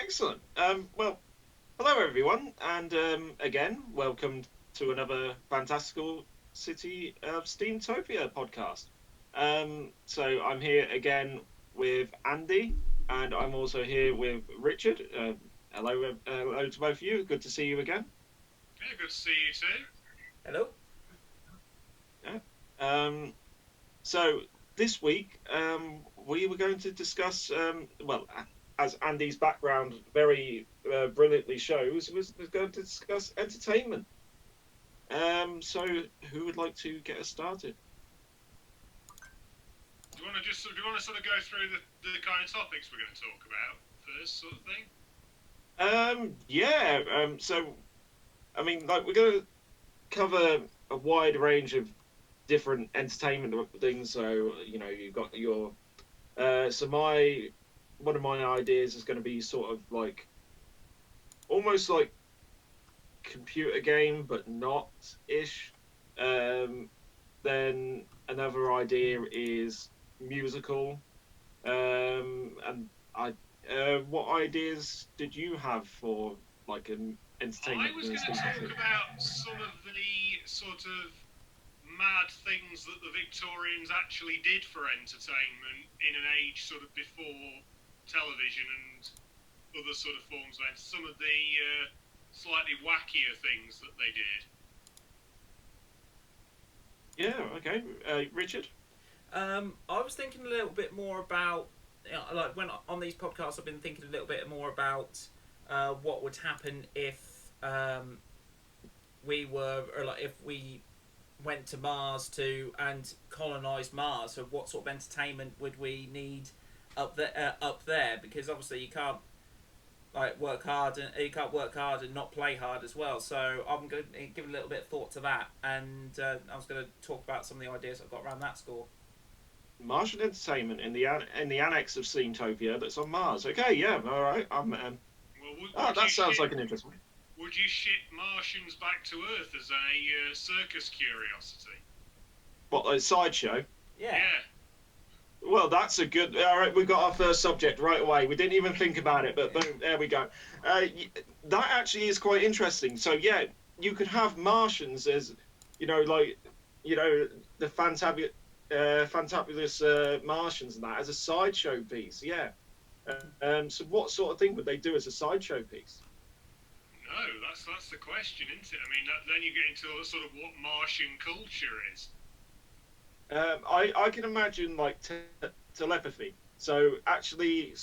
Excellent. Well, hello everyone, and again, welcome to another Fantastical City of Steamtopia podcast. So I'm here again with Andy, and I'm also here with Richard. Hello to both of you. Good to see you again. Yeah, good to see you too. Hello. Yeah. So this week, we were going to discuss, as Andy's background very brilliantly shows, was going to discuss entertainment. So who would like to get us started? Do you want to sort of go through the kind of topics we're going to talk about first, sort of thing? Yeah. I mean, like we're going to cover a wide range of different entertainment things. So you've got your so my one of my ideas is going to be sort of like almost like computer game, but not ish. Then another idea is musical. And I, what ideas did you have for like an entertainment? I was going to talk about some of the sort of mad things that the Victorians actually did for entertainment in an age sort of before television and other sort of forms of some of the slightly wackier things that they did. Yeah. Okay. Richard. I was thinking a little bit more about, like when on these podcasts, I've been thinking a little bit more about what would happen if we were, or like if we went to Mars and colonise Mars. So what sort of entertainment would we need up there? Because obviously you can't work hard and not play hard as well. So I'm going to give a little bit of thought to that, and I was going to talk about some of the ideas I've got around that score. Martian entertainment in the annex of Steamtopia that's on Mars. Okay, yeah, all right. That sounds like an interesting one. Would you ship Martians back to Earth as a circus curiosity? What, a sideshow? Yeah. Well, that's a good. All right, we got our first subject right away. We didn't even think about it, but boom, there we go. That actually is quite interesting. So yeah, you could have Martians as, the fantabulous Martians and that as a sideshow piece. Yeah. So what sort of thing would they do as a sideshow piece? No, that's the question, isn't it? I mean, then you get into sort of what Martian culture is. I can imagine like telepathy. So actually,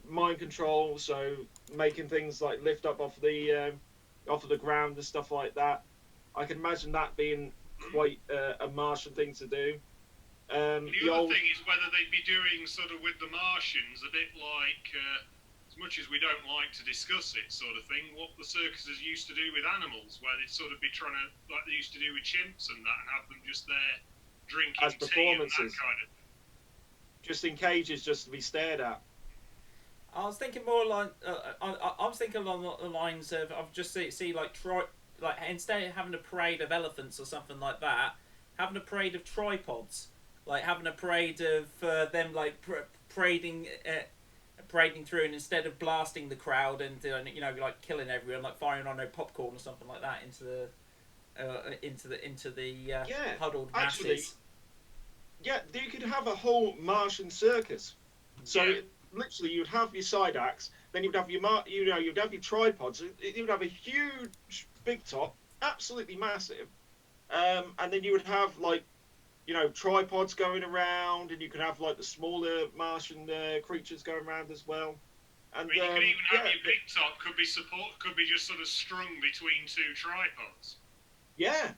mind control. So making things like lift up off of the ground and stuff like that. I can imagine that being quite a Martian thing to do. The other thing is whether they'd be doing sort of with the Martians a bit like, as much as we don't like to discuss it, sort of thing, what the circuses used to do with animals, where they'd sort of be trying to, like they used to do with chimps and that, and have them just there drinking as tea and that performances, kind of. just in cages, just to be stared at. I was thinking more like I was thinking along the lines of I've just see like instead of having a parade of elephants or something like that, having a parade of tripods, like having a parade of them like parading through, and instead of blasting the crowd and like killing everyone, like firing on no popcorn or something like that into the huddled masses. Yeah, you could have a whole Martian circus. So Yeah. literally, you'd have your side acts, then you'd have you'd have your tripods. You'd have a huge big top, absolutely massive, and then you would have like tripods going around, and you could have like the smaller Martian creatures going around as well. And I mean, you could even have your big top could be just sort of strung between two tripods. Yeah,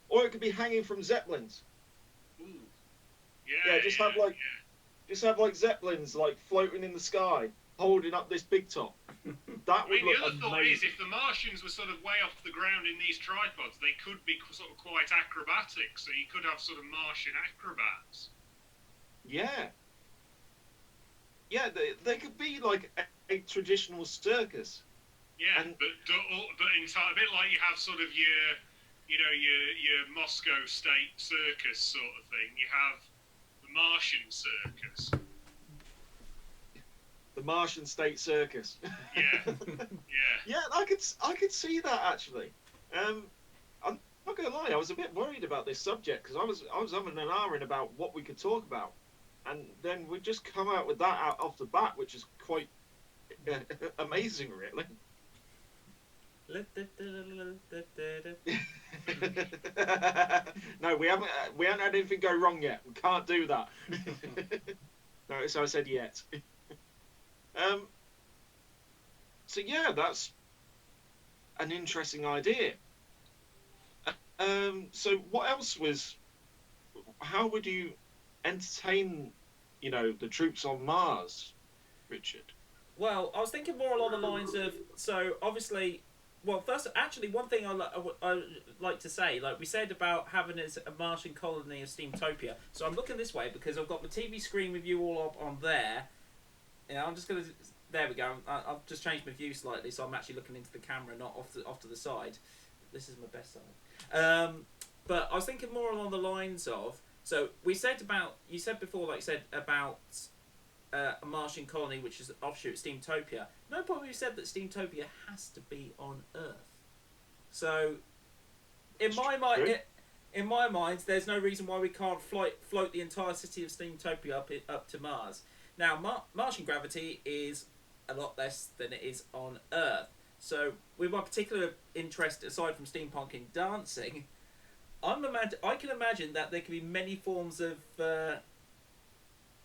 or it could be hanging from zeppelins. Ooh. Yeah, just have like zeppelins like floating in the sky, holding up this big top. That would look the other amazing. thought is, if the Martians were sort of way off the ground in these tripods, they could be sort of quite acrobatic. So you could have sort of Martian acrobats. Yeah. Yeah, they could be like a traditional circus. Yeah, but a bit like you have sort of your Moscow State circus sort of thing. You have the Martian circus. The Martian state circus. Yeah, yeah. Yeah, I could see that actually. I'm not gonna lie, I was a bit worried about this subject because I was having an hour in about what we could talk about, and then we just come out with that out off the bat, which is quite amazing, really. No, we haven't had anything go wrong yet. We can't do that. No, so I said yet. So yeah, that's an interesting idea. So what else was? How would you entertain, the troops on Mars, Richard? Well, I was thinking more along the lines of, so obviously, well, first, actually, one thing I like to say, like we said about having a Martian colony of Steamtopia. So I'm looking this way because I've got the TV screen with you all up on there. Yeah, I'm just gonna. There we go. I've just changed my view slightly, so I'm actually looking into the camera, not off to the side. This is my best side. But I was thinking more along the lines of. So we said about, you said before, like you said about a Martian colony, which is an offshoot of Steamtopia. No problem. You said that Steamtopia has to be on Earth. So in my mind, there's no reason why we can't float the entire city of Steamtopia up to Mars. Now, Martian gravity is a lot less than it is on Earth. So, with my particular interest, aside from steampunk in dancing, I can imagine that there can be many forms of...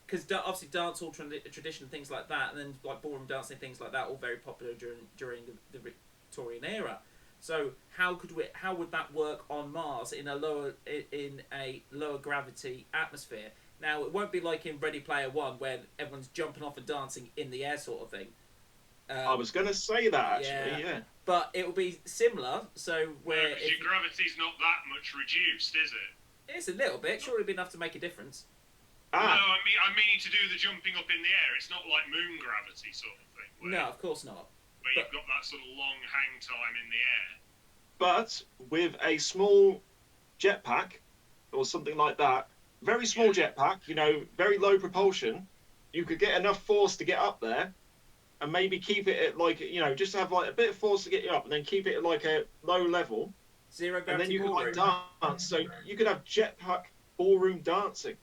Because obviously dance hall tradition and things like that, and then like ballroom dancing, things like that, all very popular during the Victorian era. So how would that work on Mars in a lower gravity atmosphere? Now, it won't be like in Ready Player One, where everyone's jumping off and dancing in the air sort of thing. I was going to say that, actually, yeah. But it will be similar, so where... your gravity's not that much reduced, is it? It's a little bit. Surely it'll be enough to make a difference. Ah. No, I'm meaning to do the jumping up in the air. It's not like moon gravity sort of thing. No, of course not. Where you've got that sort of long hang time in the air. But with a small jetpack, or something like that, very small jetpack, very low propulsion, you could get enough force to get up there, and maybe keep it at like, just have like a bit of force to get you up, and then keep it at like a low level. Zero gravity. And then you ballroom. could like dance. So you could have jetpack ballroom dancing.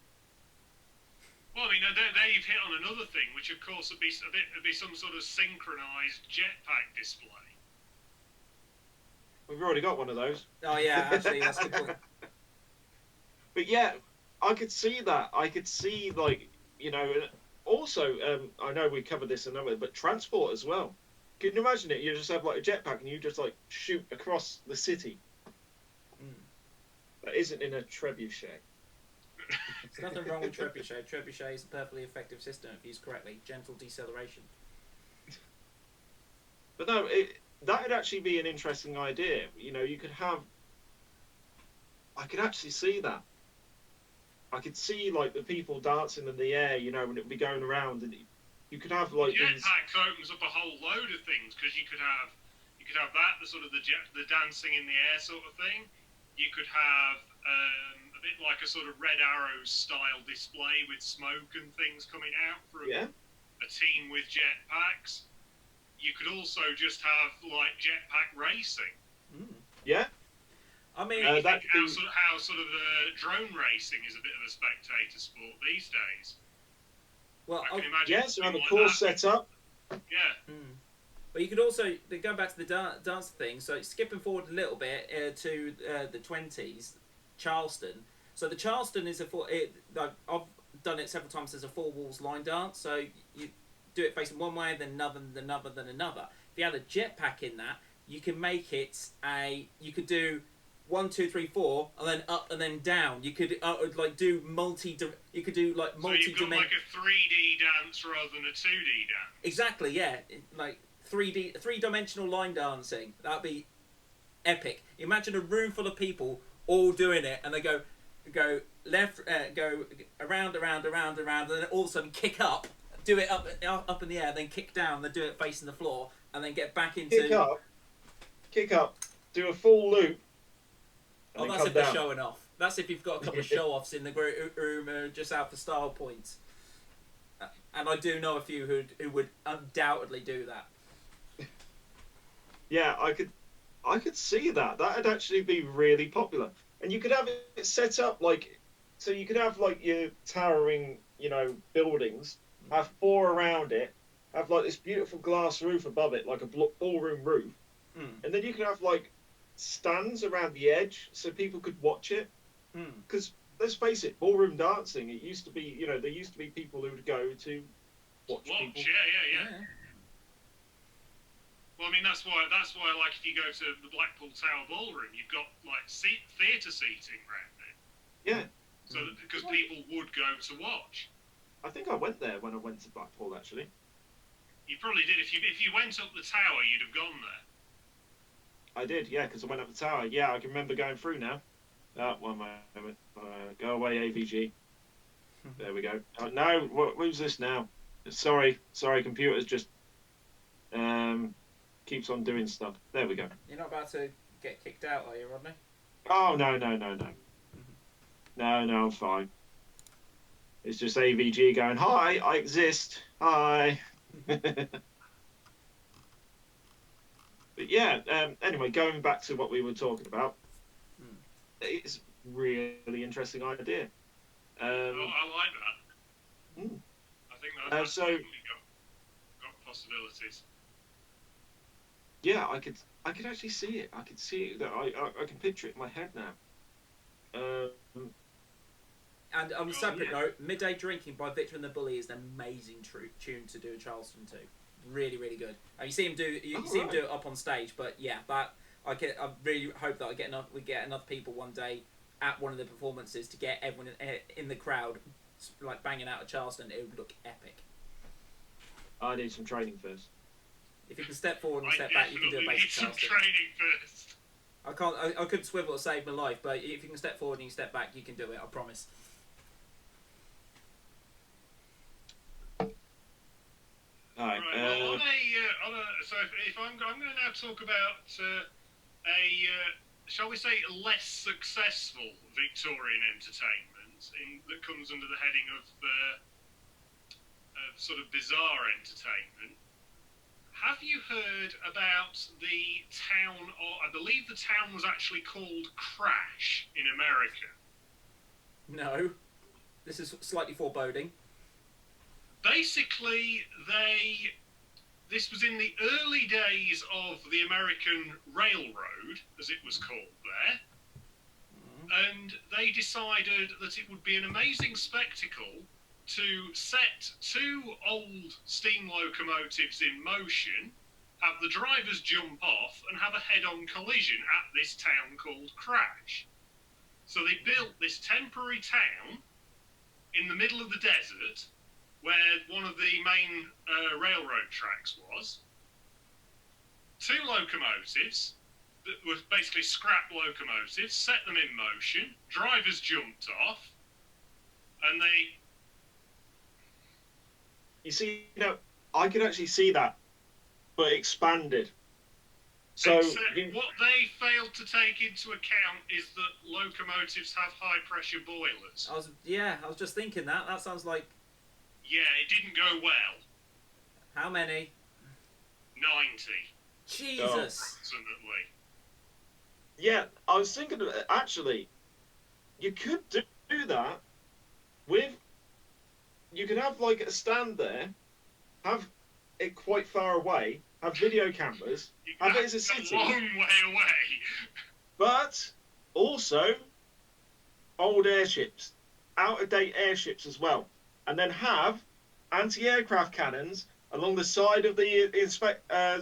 Well, I mean, there you've hit on another thing, which of course would be some sort of synchronised jetpack display. We've already got one of those. Oh yeah, actually, that's a good point. But yeah, I could see that. I could see also, I know we covered this another, but transport as well. Can you imagine it? You just have like a jetpack and you just like shoot across the city. That isn't in a trebuchet. There's nothing wrong with trebuchet. Trebuchet is a perfectly effective system if used correctly. Gentle deceleration. But no, that would actually be an interesting idea. You could have... I could actually see that. I could see like the people dancing in the air, and it would be going around, and you could have like Jetpack opens up a whole load of things, because you could have that, the sort of the dancing in the air sort of thing. You could have a bit like a sort of Red Arrow style display with smoke and things coming out from a team with jetpacks. You could also just have like jetpack racing. Yeah. I mean, how sort of drone racing is a bit of a spectator sport these days. Well, I can imagine. Yes, have a course set up. Yeah. But you could also go back to the dance thing. So skipping forward a little bit to the 20s, Charleston. So the Charleston is I've done it several times as a four walls line dance. So you do it facing one way, then another, then another, then another. If you had a jetpack in that, you can make it you could do 1, 2, 3, 4, and then up and then down. You could do You could do like multi. So you've got like a 3D dance rather than a 2D dance. Exactly, yeah. Like 3-dimensional line dancing. That'd be epic. Imagine a room full of people all doing it, and they go left, go around, and then all of a sudden kick up, do it up in the air, then kick down, then do it facing the floor, and then get back into kick up, do a full loop. Oh, that's if they're showing off. That's if you've got a couple of show-offs in the room just out for style points. And I do know a few who would undoubtedly do that. Yeah, I could see that. That'd actually be really popular. And you could have it set up like, so you could have like your towering, buildings, have four around it, have like this beautiful glass roof above it, like a ballroom roof, and then you could have like stands around the edge so people could watch it. Because let's face it, ballroom dancing, it used to be, there used to be people who would go to watch people. Yeah. Well, I mean, that's why, like, if you go to the Blackpool Tower Ballroom, you've got, like, theatre seating around it. Yeah. So because people would go to watch. I think I went there when I went to Blackpool, actually. You probably did. If you went up the tower, you'd have gone there. I did, yeah, because I went up the tower. Yeah, I can remember going through now. One moment. Go away, AVG. There we go. No, who's this now? Sorry, computer's just keeps on doing stuff. There we go. You're not about to get kicked out, are you, Rodney? Oh, no. No, I'm fine. It's just AVG going, hi, I exist. Hi. But yeah, anyway, going back to what we were talking about, it's a really interesting idea. I like that. I think that's definitely got possibilities. Yeah, I could actually see it. I could see it. That I can picture it in my head now. And on a separate note, Midday Drinking by Victor and the Bully is an amazing tune to do in Charleston too. Really, really good. You see him do it up on stage, but yeah, that I really hope that we get enough people one day at one of the performances to get everyone in the crowd like banging out of Charleston. It would look epic. I need some training first. If you can step forward and step back, you can do a basic Charleston. Training first. I couldn't swivel to save my life, but if you can step forward and you step back, you can do it. I promise. Right. Well, so if I'm going to now talk about shall we say, less successful Victorian entertainment that comes under the heading of sort of bizarre entertainment. Have you heard about the town, or I believe the town was actually called Crash in America? No. This is slightly foreboding. Basically, this was in the early days of the American Railroad, as it was called there, and they decided that it would be an amazing spectacle to set two old steam locomotives in motion, have the drivers jump off, and have a head-on collision at this town called Crash. So they built this temporary town in the middle of the desert, where one of the main railroad tracks was. Two locomotives that were basically scrap locomotives, set them in motion, drivers jumped off, and they... You see, I could actually see that, but expanded. So Except what they failed to take into account is that locomotives have high-pressure boilers. I was just thinking that. That sounds like... Yeah, it didn't go well. How many? 90. Jesus. Approximately. Yeah, I was thinking, actually, you could do that with... You could have, like, a stand there, have it quite far away, have video cameras, have it as a city. A long way away. But also old airships, out-of-date airships as well. And then have anti-aircraft cannons along the side of the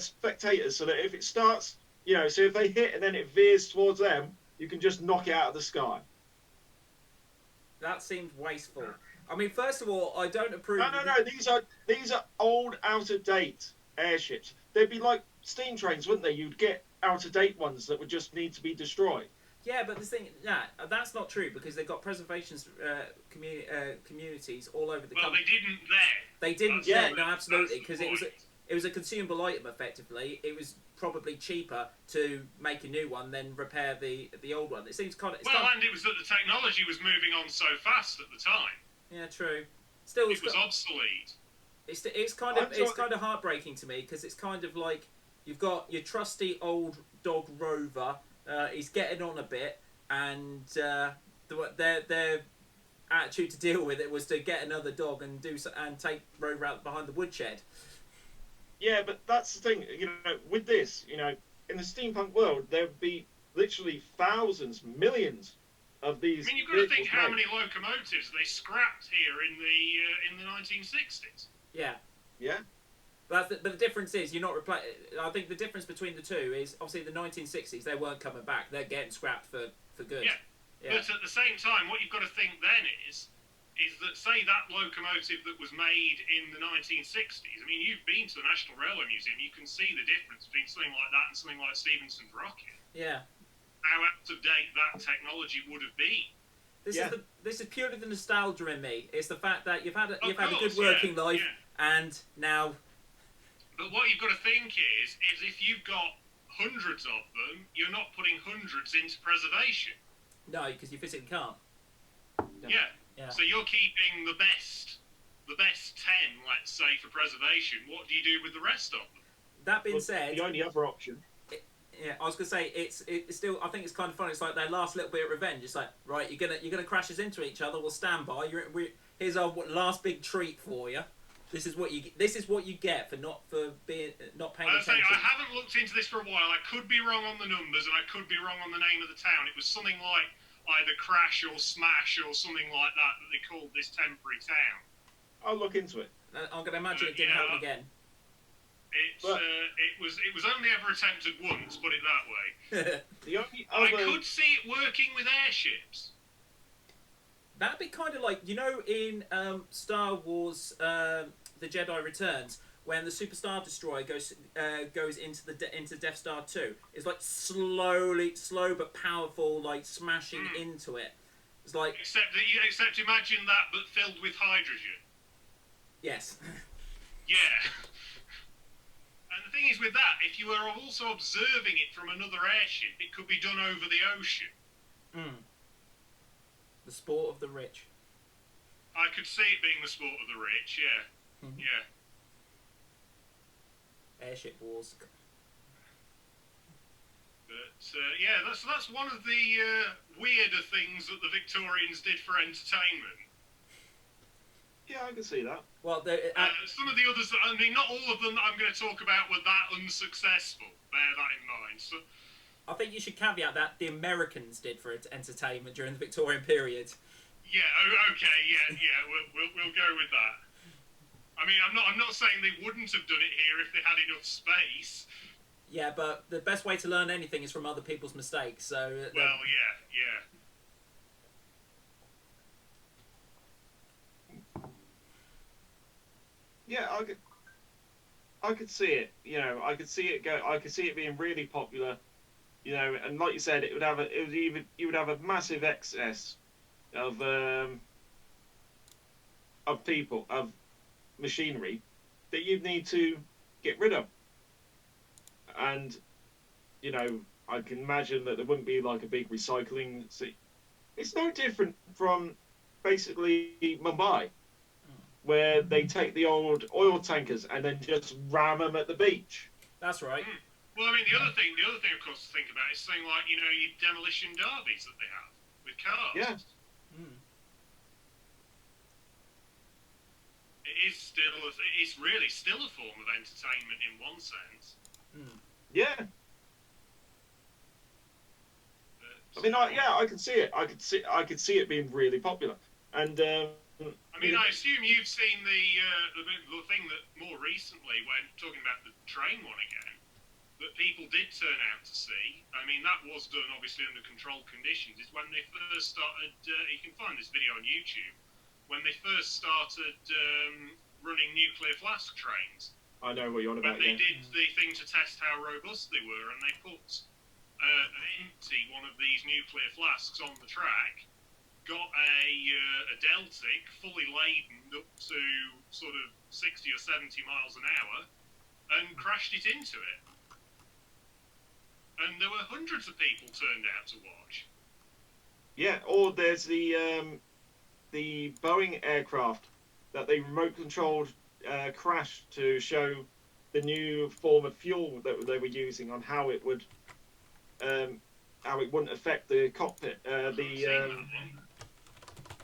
spectators, so that if it starts, so if they hit and then it veers towards them, you can just knock it out of the sky. That seems wasteful. I mean, first of all, I don't approve... No, these are old, out-of-date airships. They'd be like steam trains, wouldn't they? You'd get out-of-date ones that would just need to be destroyed. Yeah, but this thing, that's not true, because they've got preservation communities all over the country. Well, they didn't there. They didn't no, absolutely, because it was a consumable item, effectively. It was probably cheaper to make a new one than repair the old one. It seems kind of... And it was that the technology was moving on so fast at the time. Yeah, true. still, it was obsolete. It's kind of heartbreaking to me because it's kind of like you've got your trusty old dog Rover. He's getting on a bit, and their attitude to deal with it was to get another dog and take Rover out behind the woodshed. Yeah, but that's the thing. With this, in the steampunk world, there would be literally thousands, millions of these. I mean, you've got to think how many locomotives they scrapped here in the 1960s. Yeah. Yeah. But the difference is you're not I think the difference between the two is obviously the 1960s they weren't coming back. They're getting scrapped for good. Yeah. But at the same time, what you've got to think then is that, say, that locomotive that was made in the 1960s. I mean, you've been to the National Railway Museum. You can see the difference between something like that and something like Stephenson's rocket. Yeah. How out of date that technology would have been. This is purely the nostalgia in me. It's the fact that you've had a good working life, and now. But what you've got to think is if you've got hundreds of them, you're not putting hundreds into preservation. No, because you physically can't. Yeah. So you're keeping the best 10, let's say, for preservation. What do you do with the rest of them? That being said, the only other option. I was gonna say it's still. I think it's kind of funny. It's like their last little bit of revenge. It's like, right, you're gonna crash us into each other. We'll stand by. Here's our last big treat for you. This is what you get for not paying attention. I haven't looked into this for a while. I could be wrong on the numbers, and I could be wrong on the name of the town. It was something like either Crash or Smash or something like that they called this temporary town. I'll look into it. I'm going to imagine it didn't happen again. It was only ever attempted once, put it that way. I could see it working with airships. That'd be kind of like, in Star Wars, The Jedi Returns, when the Super Star Destroyer goes into Death Star 2. It's like slow but powerful, like smashing into it. It's like except imagine that, but filled with hydrogen. Yes. Yeah. And the thing is with that, if you are also observing it from another airship, it could be done over the ocean. The sport of the rich. I could see it being the sport of the rich, yeah. Yeah. Airship wars. But, that's one of the weirder things that the Victorians did for entertainment. Yeah, I can see that. Well, some of the others, I mean, not all of them that I'm going to talk about were that unsuccessful. Bear that in mind. So, I think you should caveat that the Americans did for entertainment during the Victorian period. Yeah. Okay. Yeah. We'll go with that. I mean, I'm not saying they wouldn't have done it here if they had enough space. Yeah, but the best way to learn anything is from other people's mistakes. So. Well, yeah. Yeah, I could see it. I could see it go. I could see it being really popular. And like you said, you would have a massive excess of people, of machinery that you'd need to get rid of. And I can imagine that there wouldn't be like a big recycling. It's no different from basically Mumbai, where they take the old oil tankers and then just ram them at the beach. That's right. Well, I mean, the other thing, of course, to think about is something like your demolition derbies that they have with cars. Yeah. It's really still a form of entertainment in one sense. Yeah. I mean, I can see it. I could see it being really popular. And I mean, I assume you've seen the thing that more recently, when talking about the train one again, that people did turn out to see. I mean, that was done obviously under controlled conditions. Is when they first started. You can find this video on YouTube. When they first started running nuclear flask trains. I know what you're on about. When they did the thing to test how robust they were, and they put one of these nuclear flasks on the track, got a Deltic fully laden up to sort of 60 or 70 miles an hour, and crashed it into it. And there were hundreds of people turned out to watch. Yeah, or there's the Boeing aircraft that they remote controlled crash to show the new form of fuel that they were using on um, how it wouldn't affect the cockpit.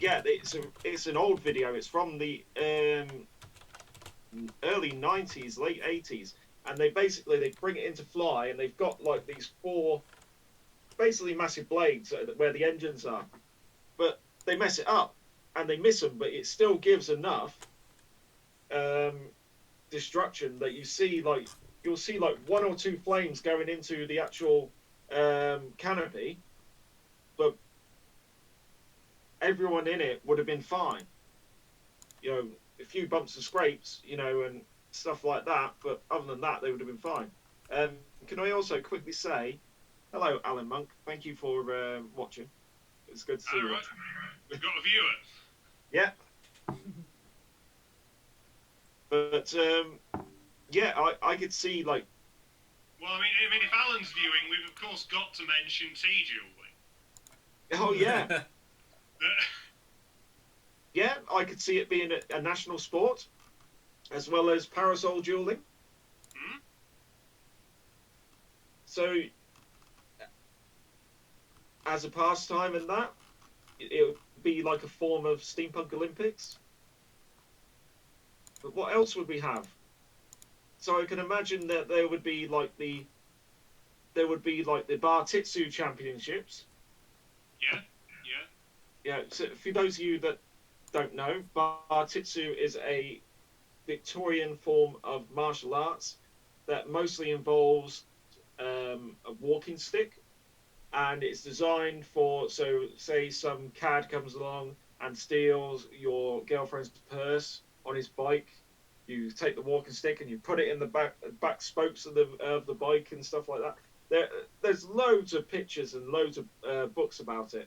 Yeah, it's an old video. It's from the early 90s, late 80s, and they bring it into fly, and they've got like these four basically massive blades where the engines are, but they mess it up and they miss them, but it still gives enough um, destruction that you'll see like one or two flames going into the actual canopy, but everyone in it would have been fine. You know, a few bumps and scrapes, you know, and stuff like that, but other than that, they would have been fine. Can I also quickly say, hello, Alan Monk. Thank you for watching. It's good to see you. Right. We've got a viewer. Yeah. But yeah, I could see like. Well, I mean, if Alan's viewing, we've of course got to mention duelling. Oh yeah. Yeah, I could see it being a national sport, as well as parasol dueling. Hmm? So, as a pastime and that, it would be like a form of Steampunk Olympics. But what else would we have? So I can imagine that there would be like the Bartitsu Championships. Yeah. Yeah. So for those of you that don't know, Bartitsu is a Victorian form of martial arts that mostly involves a walking stick, and it's designed for, so say some cad comes along and steals your girlfriend's purse on his bike, you take the walking stick and you put it in the back spokes of the bike and stuff like that. There's loads of pictures and loads of books about it.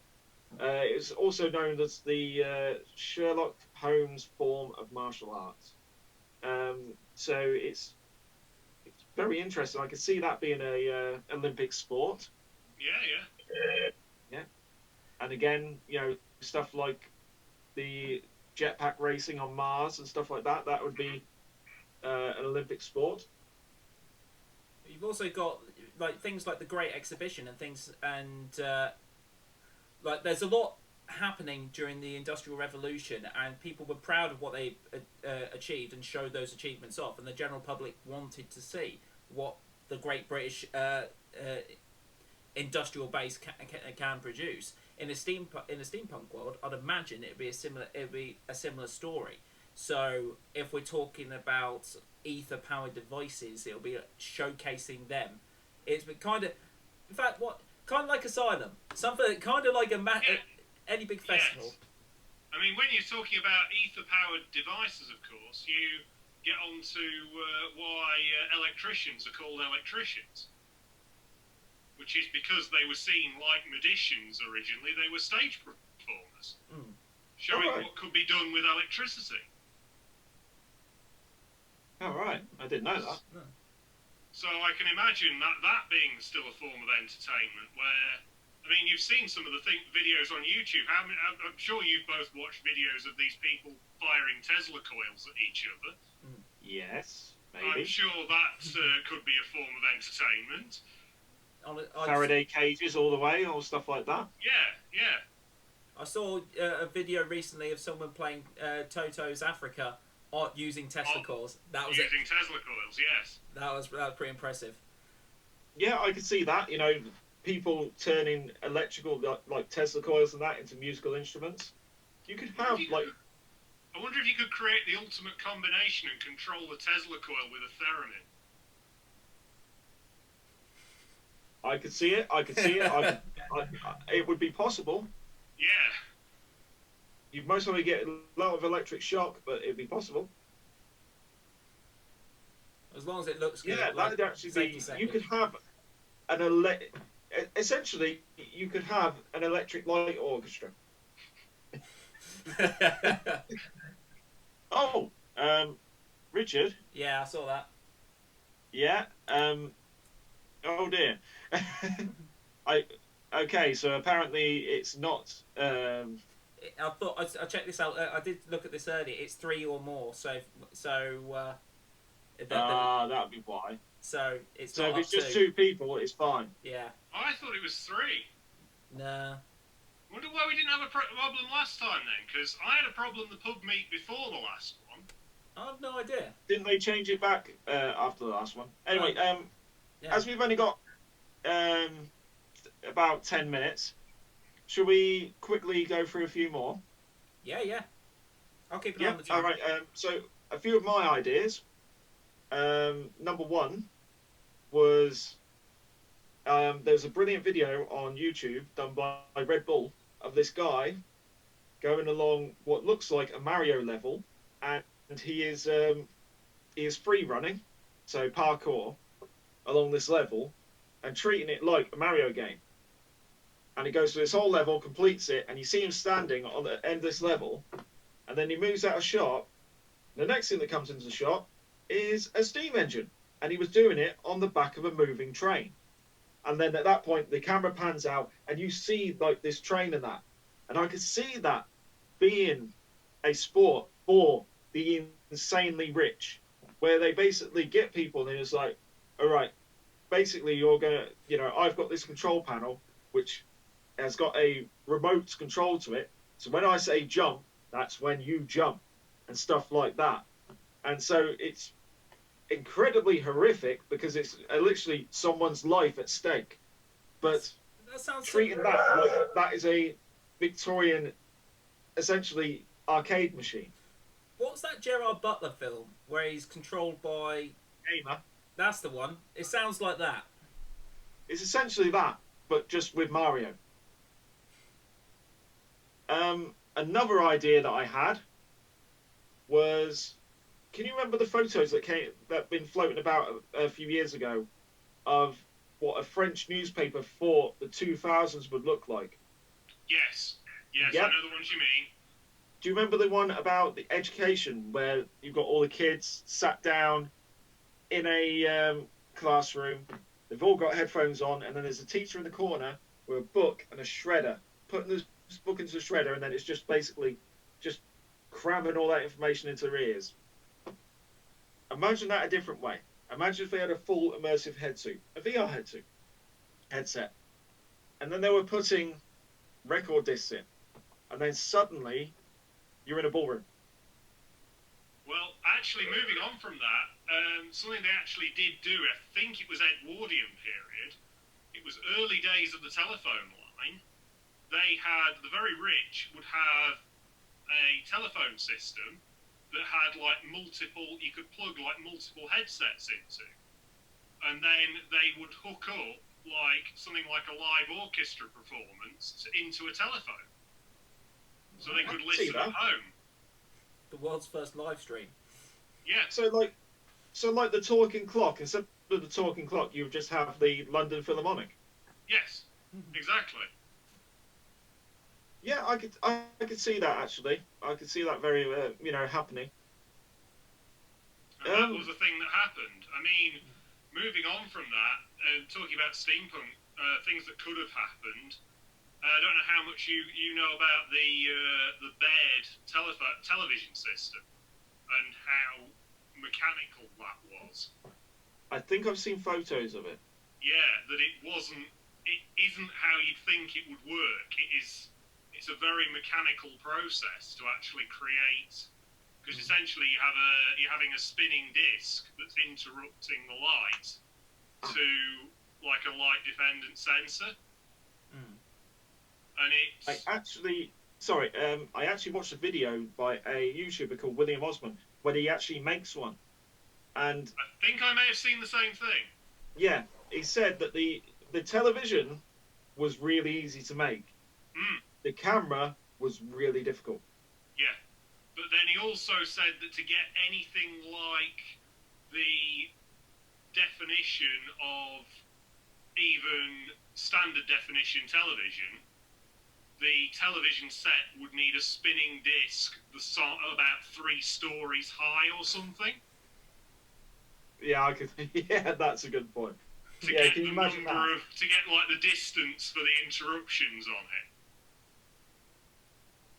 It's also known as the Sherlock Holmes form of martial arts. So it's very interesting. I can see that being a Olympic sport. Yeah. And again, you know, stuff like the jetpack racing on Mars and stuff like that. That would be an Olympic sport. You've also got like things like the Great Exhibition and things, and like there's a lot happening during the Industrial Revolution, and people were proud of what they achieved and showed those achievements off, and the general public wanted to see what the Great British industrial base can produce. In a steampunk world, I'd imagine it'd be a similar story. So if we're talking about ether powered devices, it'll be showcasing them. It's kind of, in fact, kind of like Asylum, something kind of like any big festival. Yes. I mean, when you're talking about ether powered devices, of course, you get on to why electricians are called electricians. Which is because they were seen like magicians originally. They were stage performers, showing what could be done with electricity. Oh, right. I didn't know that. No. So I can imagine that being still a form of entertainment where, I mean, you've seen some of the videos on YouTube. I'm sure you've both watched videos of these people firing Tesla coils at each other. Yes, maybe. I'm sure that could be a form of entertainment. Faraday cages all the way, or stuff like that. Yeah. I saw a video recently of someone playing Toto's Africa using Tesla coils. That was using Tesla coils, yes. That was pretty impressive. Yeah, I could see that. You know, people turning electrical like Tesla coils and that into musical instruments. You could have I wonder if you could create the ultimate combination and control the Tesla coil with a theremin. I could see it. It would be possible. Yeah. You'd most probably get a lot of electric shock, but it'd be possible. As long as it looks good. Yeah, that'd actually be. You could have essentially, you could have an electric light orchestra. Oh, Richard. Yeah, I saw that. Yeah. Oh dear. Okay, so apparently it's not I thought I checked this out. I did look at this earlier. It's 3 or more. That'd be why. So it's So not if up it's just to. 2 people, it's fine. Yeah. I thought it was 3. Nah. Wonder why we didn't have a problem last time then, because I had a problem the pub meet before the last one. I have no idea. Didn't they change it back after the last one? Anyway, Yeah. as we've only got about 10 minutes, should we quickly go through a few more? Yeah. I'll keep an eye Yeah. on the All time. right. So a few of my ideas. Number one was there's a brilliant video on YouTube done by Red Bull of this guy going along what looks like a Mario level, and he is free running, so parkour along this level, and treating it like a Mario game. And he goes through this whole level, completes it, and you see him standing on the end of this level, and then he moves out of shot. The next thing that comes into the shot is a steam engine, and he was doing it on the back of a moving train. And then at that point, the camera pans out, and you see like this train and that, and I could see that being a sport for the insanely rich, where they basically get people, and it's like, all right, basically you're gonna, I've got this control panel which has got a remote control to it. So when I say jump, that's when you jump, and stuff like that. And so it's incredibly horrific because it's literally someone's life at stake. But That sounds treating that like that is a Victorian, essentially, arcade machine. What's that Gerard Butler film where he's controlled by? Gamer. That's the one. It sounds like that. It's essentially that, but just with Mario. Another idea that I had was, can you remember the photos that been floating about a few years ago of what a French newspaper thought the 2000s would look like? Yes, Yep. I know the ones you mean. Do you remember the one about the education where you've got all the kids sat down in a classroom, they've all got headphones on, and then there's a teacher in the corner with a book and a shredder, putting this book into the shredder, and then it's just basically just cramming all that information into their ears. Imagine that a different way. Imagine if they had a full immersive headset, a VR headset, and then they were putting record discs in, and then suddenly you're in a ballroom. Well, actually, moving on from that, something they actually did do, I think it was Edwardian period, it was early days of the telephone line, the very rich would have a telephone system that had you could plug multiple headsets into. And then they would hook up something like a live orchestra performance into a telephone. So they could listen at home. The world's first live stream. Yeah. So like the talking clock, instead of the talking clock, you would just have the London Philharmonic. Yes, exactly. Yeah, I could see that actually. I could see that very happening. And that was the thing that happened. I mean, moving on from that, talking about steampunk, things that could have happened. I don't know how much you know about the Baird television system and how mechanical that was. I think I've seen photos of it. Yeah, that it isn't how you'd think it would work. It's a very mechanical process to actually create, because essentially you're having a spinning disc that's interrupting the light to like a light dependent sensor. And it's I actually watched a video by a YouTuber called William Osman where he actually makes one, and I think I may have seen the same thing. yeah, he said that the television was really easy to make. The camera was really difficult. Yeah, but then he also said that to get anything like the definition of even standard definition television, the television set would need a spinning disc about 3 stories high or something. Yeah, yeah, that's a good point. To Yeah, get can you the imagine number that? of, to get like the distance for the interruptions on it.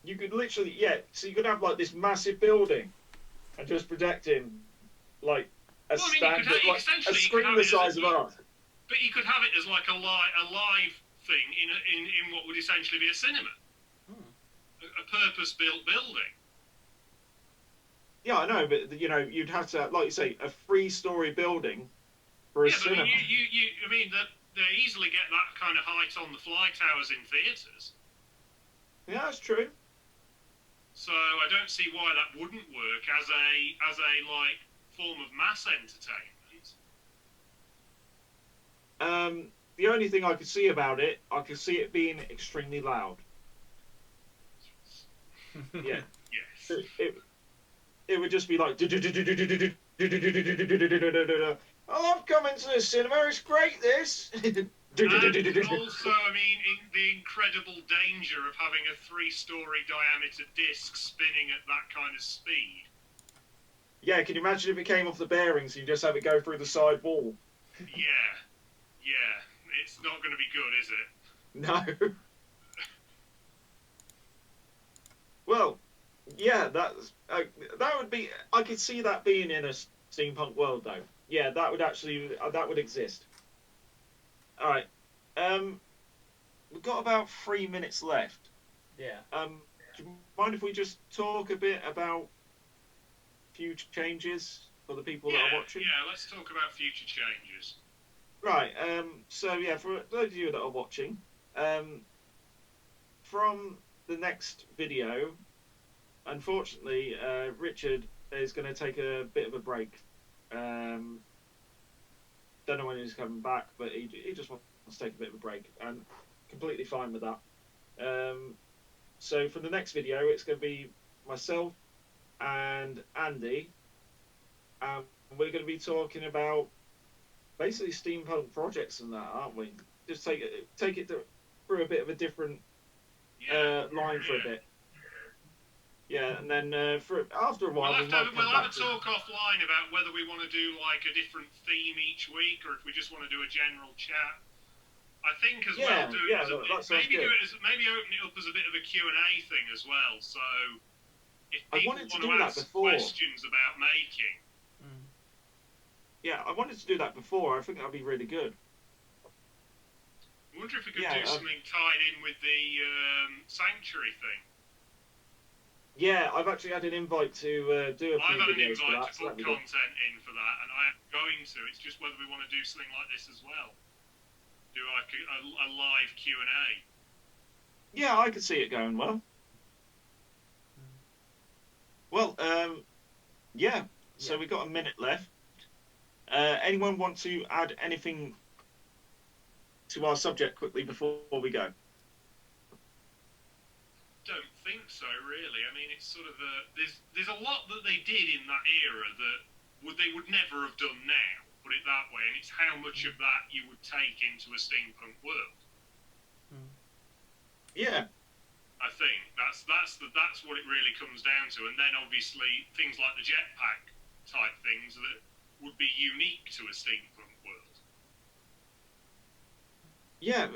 you could literally, so you could have like this massive building and just projecting like a Well, I mean, you could standard, have, like a essentially you could screen have the it as size of a, ours. but you could have it as like a live thing in what would essentially be a cinema, a purpose-built building. Yeah, I know, but you know, you'd have to, like you say, a 3-story building for a Yeah, but I cinema. mean, I mean, that they easily get that kind of height on the fly towers in theatres. Yeah, that's true. So I don't see why that wouldn't work as a like form of mass entertainment. The only thing I could see about it, I could see it being extremely loud. Yeah. Yes. It would just be like, oh, I'm coming to the cinema. It's great, this. And also, I mean, the incredible danger of having a 3-story diameter disc spinning at that kind of speed. Yeah, can you imagine if it came off the bearings and you just have it go through the side wall? Yeah, it's not going to be good, is it? No. Well, yeah, that would be. I could see that being in a steampunk world, though. Yeah, that would actually that would exist. All right. We've got about 3 minutes left. Yeah. Do you mind if we just talk a bit about future changes for the people that are watching? Yeah, let's talk about future changes. Right. So yeah, for those of you that are watching, from the next video, unfortunately, Richard is going to take a bit of a break. Don't know when he's coming back, but he just wants to take a bit of a break, and completely fine with that. So for the next video, it's going to be myself and Andy, and we're going to be talking about basically steampunk projects and that, aren't we? Just take it through a bit of a different line for a bit. Yeah, and then after a while, we'll have a talk offline about whether we want to do like a different theme each week, or if we just want to do a general chat. I think maybe open it up as a bit of a Q&A thing as well. So if people want to ask questions about making. Yeah, I wanted to do that before. I think that'd be really good. I wonder if we could do something tied in with the sanctuary thing. Yeah, I've actually had an invite to do a few videos. I've had an invite to put content in for that, and I am going to. It's just whether we want to do something like this as well. Do like a live Q&A. Yeah, I could see it going well. Well, yeah. So we've got a minute left. Anyone want to add anything to our subject quickly before we go? Don't think so, really. I mean, it's sort of there's a lot that they did in that era that they would never have done now. Put it that way, and it's how much of that you would take into a steampunk world. Yeah, I think that's what it really comes down to, and then obviously things like the jetpack type things that would be unique to a steampunk world. Yeah.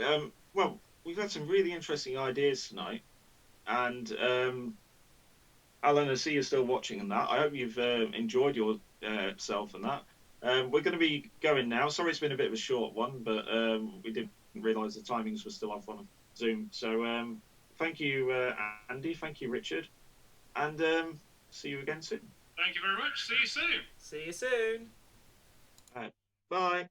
Well, we've had some really interesting ideas tonight. And Alan, I see you're still watching and that. I hope you've enjoyed yourself and that. We're going to be going now. Sorry it's been a bit of a short one, but we didn't realise the timings were still off on Zoom. So thank you, Andy. Thank you, Richard. And see you again soon. Thank you very much. See you soon. See you soon. All right. Bye.